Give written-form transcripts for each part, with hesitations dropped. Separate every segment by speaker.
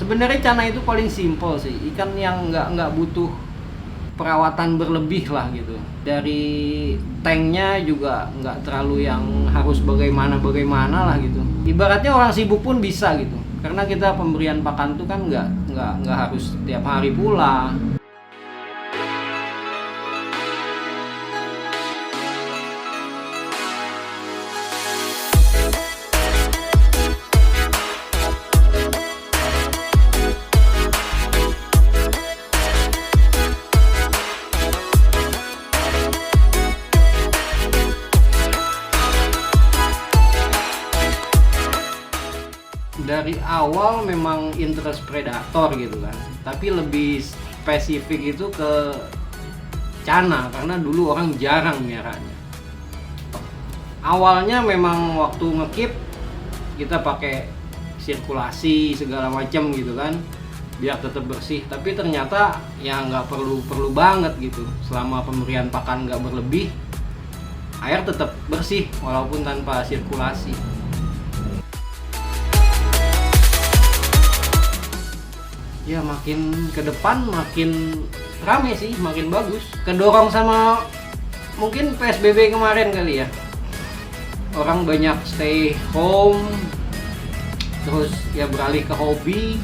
Speaker 1: Sebenarnya Cana itu paling simpel sih, ikan yang nggak butuh perawatan berlebih lah gitu. Dari tanknya juga nggak terlalu yang harus bagaimana lah gitu. Ibaratnya orang sibuk pun bisa gitu, karena kita pemberian pakan tuh kan nggak harus tiap hari pula. Dari awal memang interest predator gitu kan, tapi lebih spesifik itu ke Cana karena dulu orang jarang miaranya. Awalnya memang waktu ngekip kita pakai sirkulasi segala macam gitu kan biar tetap bersih, tapi ternyata ya nggak perlu banget gitu. Selama pemberian pakan nggak berlebih, air tetap bersih walaupun tanpa sirkulasi. Ya makin ke depan makin rame sih, makin bagus. Kedorong sama mungkin PSBB kemarin kali ya. Orang banyak stay home, terus ya beralih ke hobi.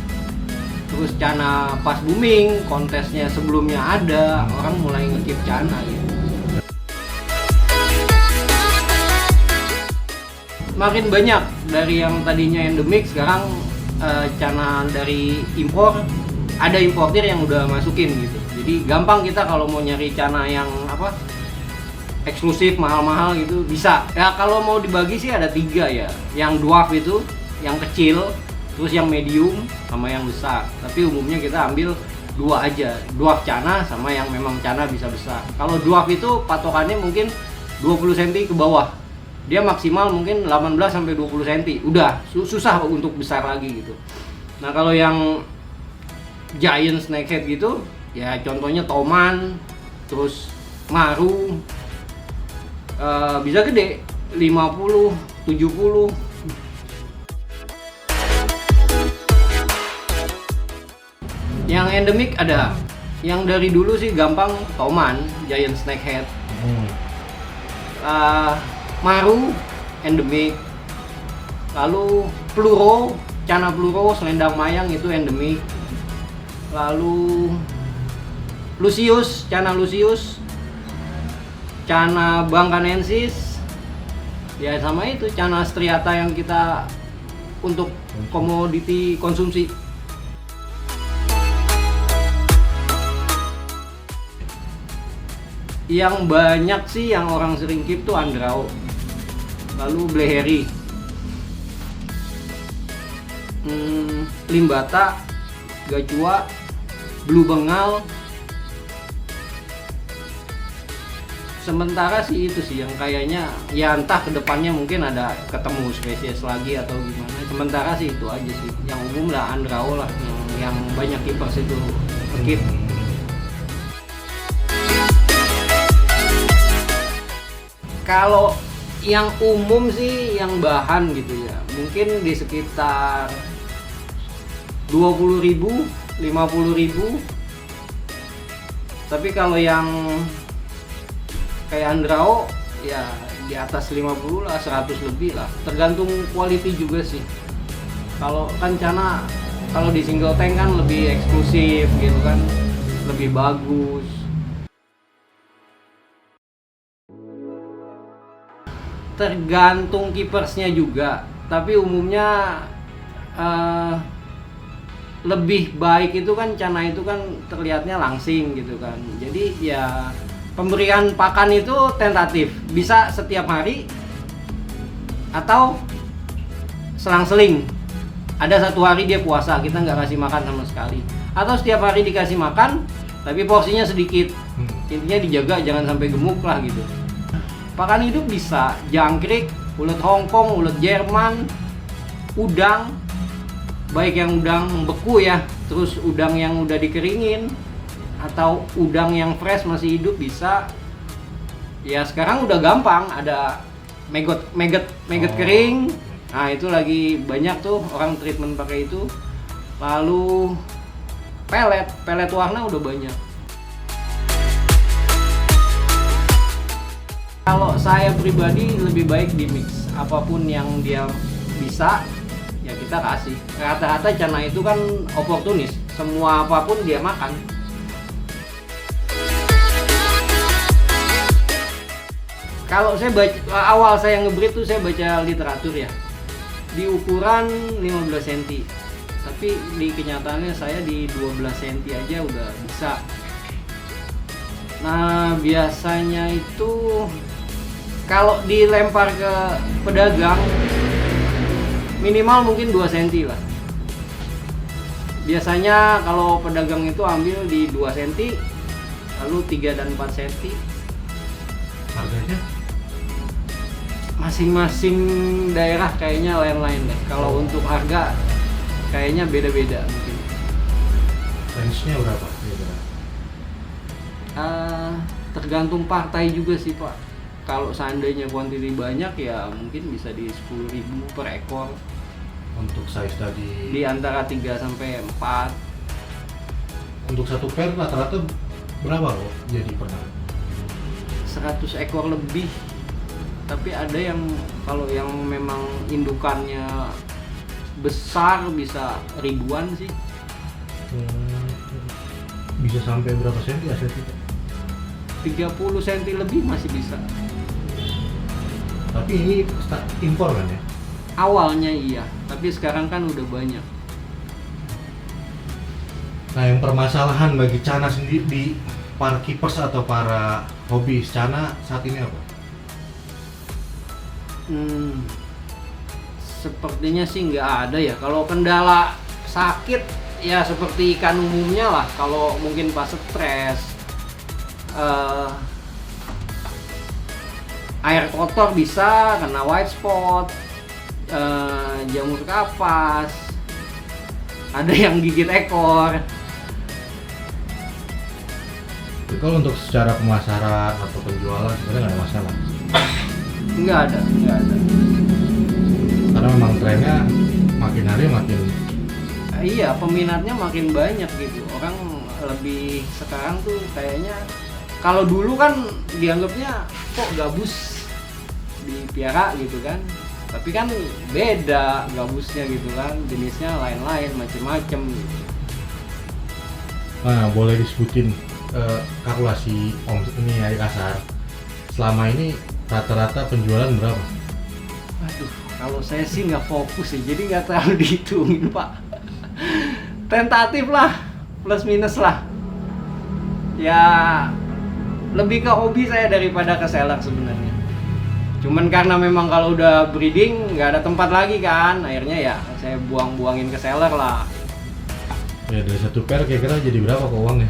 Speaker 1: Terus Cana pas booming, kontesnya sebelumnya ada, orang mulai ngekip Cana gitu. Makin banyak dari yang tadinya endemik sekarang Cana dari impor, ada importir yang udah masukin gitu. Jadi gampang kita kalau mau nyari Cana yang eksklusif mahal-mahal gitu bisa. Ya kalau mau dibagi sih ada 3 ya. Yang dwarf itu, yang kecil, terus yang medium sama yang besar. Tapi umumnya kita ambil 2 aja, dwarf Cana sama yang memang Cana bisa besar. Kalau dwarf itu patokannya mungkin 20 cm ke bawah. Dia maksimal mungkin 18 sampai 20 cm. Udah susah untuk besar lagi gitu. Nah, kalau yang giant snakehead gitu, ya contohnya Toman, terus Maru, bisa gede 50, 70. Yang endemik ada. Yang dari dulu sih gampang Toman, giant snakehead. Maru endemik, lalu Pluro, Cana Pluro, selendang mayang itu endemik, lalu Lucius, Cana Lucius, Cana Bangkanensis, ya sama itu Cana striata yang kita untuk komoditi konsumsi. Yang banyak sih yang orang sering keep tuh Andrao, lalu Bleheri, Limbata, Gacua, Blue Bengal. Sementara sih itu sih yang kayaknya ya entah kedepannya mungkin ada ketemu spesies lagi atau gimana. Sementara sih itu aja sih yang umum lah, Andrao lah yang banyak keepers itu keep. Kalau yang umum sih yang bahan gitu ya, mungkin di sekitar 20.000, 50.000. Tapi kalau yang kayak Andrao ya di atas 50 lah, 100 lebih lah. Tergantung quality juga sih. Kalau kan Cana kalau di single tank kan lebih eksklusif gitu kan, lebih bagus. Tergantung keepersnya juga, tapi umumnya lebih baik itu kan Cana itu kan terlihatnya langsing gitu kan. Jadi ya pemberian pakan itu tentatif, bisa setiap hari atau selang-seling. Ada 1 hari dia puasa, kita nggak kasih makan sama sekali, atau setiap hari dikasih makan tapi porsinya sedikit. Intinya dijaga jangan sampai gemuk lah gitu. Pakan hidup bisa jangkrik, ulet Hongkong, ulet Jerman, udang, baik yang udang beku ya, terus udang yang udah dikeringin, atau udang yang fresh masih hidup bisa. Ya sekarang udah gampang, ada maggot kering. Nah itu lagi banyak tuh orang treatment pakai itu. Lalu pelet warna udah banyak. Kalau saya pribadi lebih baik di mix, apapun yang dia bisa ya kita kasih. Rata-rata Cana itu kan oportunis, semua apapun dia makan. Kalau saya baca, awal saya ngebreed tuh saya baca literatur ya, di ukuran 15 cm, tapi di kenyataannya saya di 12 cm aja udah bisa. Nah biasanya itu kalau dilempar ke pedagang minimal mungkin 2 cm lah. Biasanya kalau pedagang itu ambil di 2 cm, lalu 3 dan 4 cm.
Speaker 2: Harganya?
Speaker 1: Masing-masing daerah kayaknya lain-lain deh. Kalau untuk harga kayaknya beda-beda mungkin.
Speaker 2: Range-nya berapa?
Speaker 1: Tergantung partai juga sih Pak. Kalau seandainya kuantiti banyak ya mungkin bisa di 10.000 per ekor.
Speaker 2: Untuk size tadi?
Speaker 1: Di antara 3 sampai 4.
Speaker 2: Untuk satu pair rata-rata berapa kok jadi pernah?
Speaker 1: 100 ekor lebih. Tapi ada yang kalau yang memang indukannya besar bisa ribuan sih.
Speaker 2: Bisa sampai berapa senti aset itu?
Speaker 1: 30 cm lebih masih bisa.
Speaker 2: Tapi ini impor kan ya?
Speaker 1: Awalnya iya, tapi sekarang kan udah banyak.
Speaker 2: Nah yang permasalahan bagi Cana sendiri di para keepers atau para hobi Cana saat ini apa?
Speaker 1: Sepertinya sih nggak ada ya. Kalau kendala sakit ya seperti ikan umumnya lah. Kalau mungkin pas stres, air kotor bisa kena white spot, jamur kapas, ada yang gigit ekor.
Speaker 2: Kalau untuk secara pemasaran atau penjualan sebenarnya nggak ada masalah.
Speaker 1: Nggak ada.
Speaker 2: Karena memang trennya makin hari makin
Speaker 1: Iya, peminatnya makin banyak gitu. Orang lebih sekarang tuh kayaknya kalau dulu kan dianggapnya kok gabus dipiara gitu kan. Tapi kan beda gabusnya gitu kan, jenisnya lain-lain macem-macem gitu.
Speaker 2: Nah, boleh disebutin kalkulasi omset ini ya kasar. Selama ini rata-rata penjualan berapa?
Speaker 1: Aduh, kalau saya sih nggak fokus ya, jadi nggak terlalu dihitungin Pak. Tentatif lah, plus minus lah. Ya lebih ke hobi saya daripada ke seller sebenarnya. Cuman karena memang kalau udah breeding nggak ada tempat lagi kan, akhirnya ya saya buang-buangin ke seller lah.
Speaker 2: Ya dari satu pair kira-kira jadi berapa kok uangnya?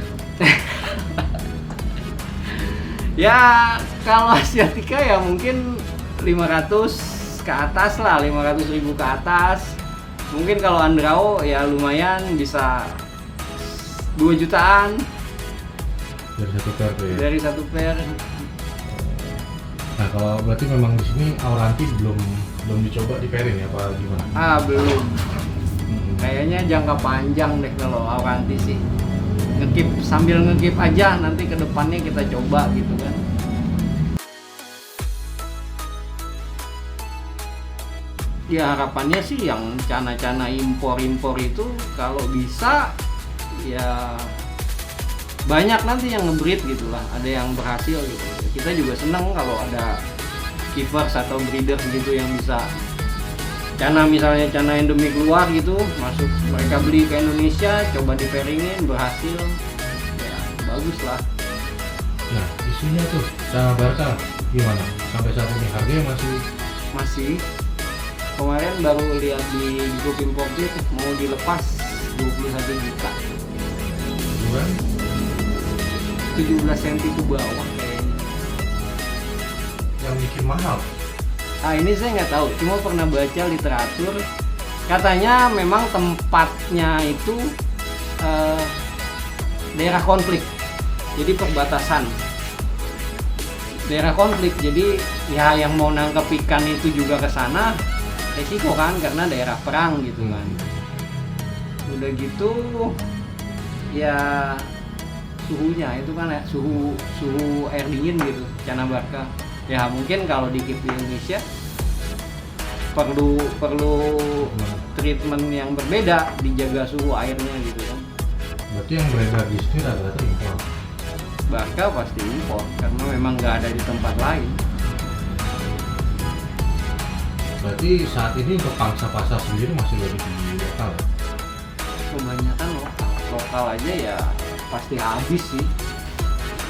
Speaker 1: Ya kalau Asiatica ya mungkin 500 ke atas lah, 500.000 ke atas. Mungkin kalau Andrao ya lumayan bisa 2 jutaan
Speaker 2: dari satu pair tuh ya?
Speaker 1: Dari satu pair.
Speaker 2: Nah kalau berarti memang di sini Auranti belum dicoba dipairin ya apa gimana?
Speaker 1: Belum. Kayaknya jangka panjang deh kalau Auranti sih. Sambil ngekip aja, nanti ke depannya kita coba gitu kan. Ya harapannya sih yang Cana-Cana impor-impor itu kalau bisa ya banyak nanti yang ngebreed gitu lah, ada yang berhasil gitu. Kita juga seneng kalau ada keepers atau breeders gitu yang bisa Cana, misalnya Cana endemik luar gitu, masuk mereka beli ke Indonesia, coba di-pairingin, berhasil, ya bagus lah.
Speaker 2: Nah isunya tuh Cana Barca gimana? Sampai saat ini harganya
Speaker 1: masih kemarin baru lihat di grup importer mau dilepas 21 juta.
Speaker 2: Bukan?
Speaker 1: 17 cm ke bawah kayaknya.
Speaker 2: Yang bikin mahal?
Speaker 1: Ini saya nggak tahu, cuma pernah baca literatur katanya memang tempatnya itu daerah konflik, jadi perbatasan daerah konflik, jadi ya yang mau nangkep ikan itu juga ke sana resiko kan karena daerah perang gitu kan. Udah gitu ya suhunya itu kan ya, suhu air dingin gitu Cana Barca. Ya mungkin kalau di KIP Indonesia perlu treatment yang berbeda, dijaga suhu airnya gitu kan.
Speaker 2: Berarti yang beredar di sini rata-rata impor.
Speaker 1: Barca pasti impor karena memang nggak ada di tempat lain.
Speaker 2: Berarti saat ini untuk pangsa pasar sendiri masih lebih di lokal.
Speaker 1: Kebanyakan lokal aja ya pasti habis sih,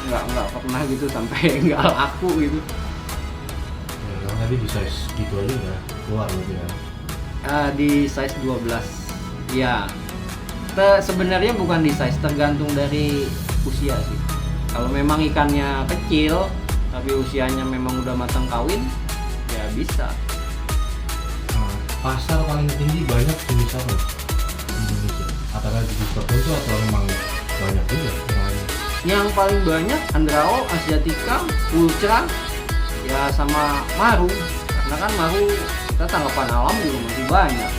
Speaker 1: nggak pernah gitu sampai nggak laku gitu.
Speaker 2: Ya, karena tadi di size gitu aja udah keluar gitu ya.
Speaker 1: Di size 12 ya. Sebenarnya bukan di size, tergantung dari usia sih. Kalau memang ikannya kecil tapi usianya memang udah matang kawin ya bisa.
Speaker 2: Nah, pasar paling tinggi banyak jenis apa di Indonesia? Apakah jenis tertentu atau memang banyak juga yang lain?
Speaker 1: Yang paling banyak Andrao, Asiatica, Ultra, ya sama Maru. Karena kan Maru kita tanggapan alam juga masih banyak.